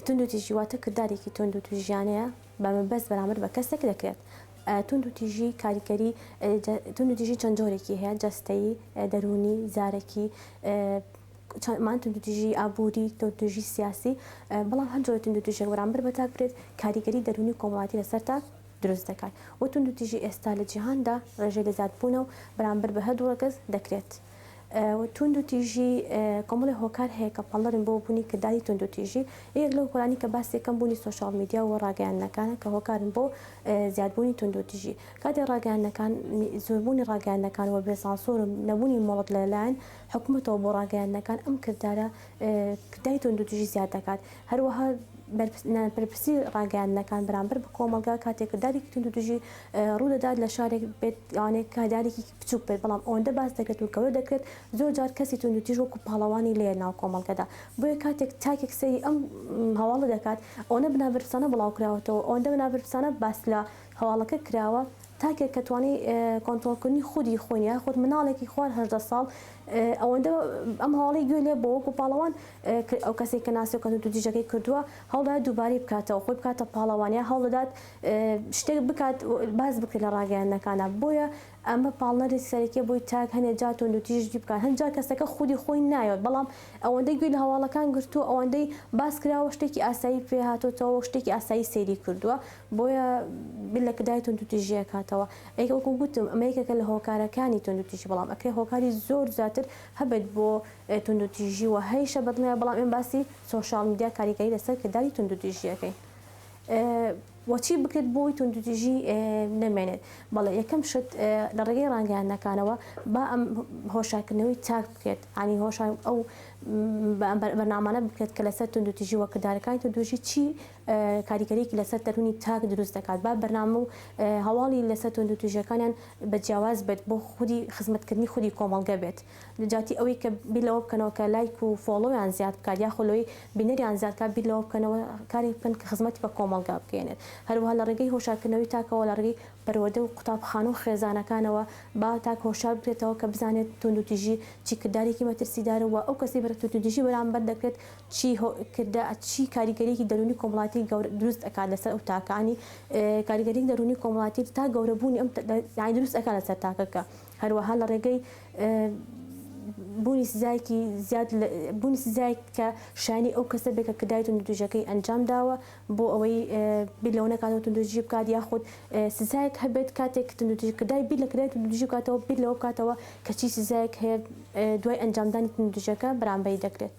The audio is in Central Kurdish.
تندو تيجي واتە کردارێکی تند و توژیانەیە بەس بەرامبەر بە کەسێک دەکرێت. تند و تیژی کاریگەری تند و تیژی چەند جۆرێکی هەیە، جەستەیی، دەرونی، زارەکی، مان تند و تیژی ئابووری، تندوتیژی سیاسی، بەڵام هەر جۆرە تند و تیژێک بەرامبەر بە تاک بێت کاریگەری دەرونی کۆمەڵایەتی لەسەر تاک دروست دەکات. و تند و تیژی ئێستا لە جیهاندا ڕێژەی لە زیادبوونە و بەرامبەر بە هەردوو کەس دەکرێت. تند و تیژی کۆمەڵی هۆکار هەیە کە پاڵەرن بۆ بوونی کردداری تند و تیژی. یەک لەو کۆرانی کە باس یەکەم بوونی سۆشال میدیا و ڕاگەیاندنەکانە کە هۆکارن بۆ زیادبوونی تند و تیژی. کاتێ ڕاگەیاندنەکان زۆربوونی ڕاگەیاندنەکانەوە بێسانسۆر و نەبوونی مۆڵەت لەلایەن حکوومەتەوە بۆ ڕاگەیاندنەکان ئەم کردارە کردداری تند و تیژی زیاد دەکات. هەروەها بەرپرسی ڕاگەیاندنەکان بەرامبەر بە کۆمەلگا کاتێک کرددارێکی تند و تیژی ڕوودەدات لە شارێک بێت یانێک کادارێکی بچووک بێت، بەڵام ئەوەندە باس دەکرێت و کەوە دەکرێت زۆر جار کەسی تند و تیژ وەکو پاڵەوانی لێ ناو کۆمەڵگەدا. بۆیە کاتێک تاکێک سەری ئەم هەواڵە دەکات ئەوەندە بنابەرپرسانە بڵاو کراوەتەوە، ئەوەندە بنابەرپرسانە باس لە هەواڵەکە کراوە تاکێک کە توانی کۆنتڕۆڵکردنی خودی خۆنیە خۆت مناڵێکی خوار 18 ساڵ ئەوەندە ئەم هەواڵی گوێ لێ بۆ وەکو پاڵەوان ئەو کەسێک کە ناسی و کە تند و تیژەکەی کردووە هەوڵدات دووبارەی بکاتەوە، خۆی بکاتە پاڵەوانیا، هەوڵدات شتێک بکات باز بکرێت لە ڕاگەیاندنەکانە. بۆیە ئەمە پاڵنەری سەرەکیە بۆی تاک هەنێک جار تند و تیژی بکات. هەند جار کەسەکە خودی خۆی نایەوێت، بەڵام ئەوەندەی گوێ لە هەواڵەکان گرتووە، ئەوەندەی باس کراوە شتێکی ئاسایی پێ هاتوۆتەوە، شتێکی ئاسایی سەیری کردووە، بۆیە بیر لە کردداری تند و تیژی کاتەوە. وەکو گوتم ئەمە یەکێکە لە هۆکارەکانی تند و تیژی، بەڵام ئەکرێ هۆکاری زۆر زیاتر هەبێت بۆ تند و تیژی و هەیشە بەدڵنیە، بەڵام ئێمە باسی سۆشال میدیا کاریگەری لەسەر کردداری تند و تیژیەکەی. وەچی بکرێت بۆی تند و تیژی نەمێنێت؟ بەڵێ یەکەم شت لە ڕێگەی ڕاگەیاندنەکانەوە با ئەم هۆشارکردنەوەی تاک بکرێت، ئانی هۆشار ئەو بەرنامانە بکرێت کە لەسەر تند و تیژی وە کردارەکانی تند و تیژی چی کاریگەریەکی لەسەر دەرونی تاک دروست دەکات. با بەرنامە و هەواڵی لەسەر تند و تیژەکانیان بە جیاواز بێت بۆ خودی خزمەتکردنی خودی کۆمەڵگە بێت، لەجاتی ئەوەی کە بیر لەوە بکەنەوە کە لایک و فۆڵۆیان زیاد بکات یا خۆلەوەی بینەریان زیاد بکات، بیر لەوە بکەنەوە کاری بکەن کە خزمەتی بە کۆمەڵگا بکەێنێت. هەروەها لە ڕێگەی هۆشارکردنەوەی تاکەوە لە ڕێگەی پەروەردە و قوتابخانە و خێزانەکانەوە با تاک هۆشار بکرێتەوە کە بزانێت تند و تیژی چی کردارێکی مەترسیدارە و ئەو کەسی بە تند و تیژی بەرامبەر دەکرێت چی کاریگەریەکی دەرونی کۆمەڵایەتی دروست ئەکات لەسەر ئەو تاکانی، کاریگەری دەرونی کۆمەڵایەتی تا گەورەبوونی ئەم دروست ئەکات لەسەر تاکەکە. هەروەها لە ڕێگەی بوونی سزایەکی زیاد بوونی سزایەک کە شایانی ئەو کەسە بێت کە کردداری تند و تیژەکەی ئەنجام داوە بۆ ئەوەی بیر لەوە نەکاتەوە تند و تیژی بکات، یاخود سزایەک هەبێت کاتێک تند و تیژی کردداری بیر لە کردداری تند و تیژی بکاتەوە بیر لەوە بکاتەوە کە چی سزایەک هەیە دوای ئەنجامدانی تند و تیژەکە بەرامبەری دەکرێت.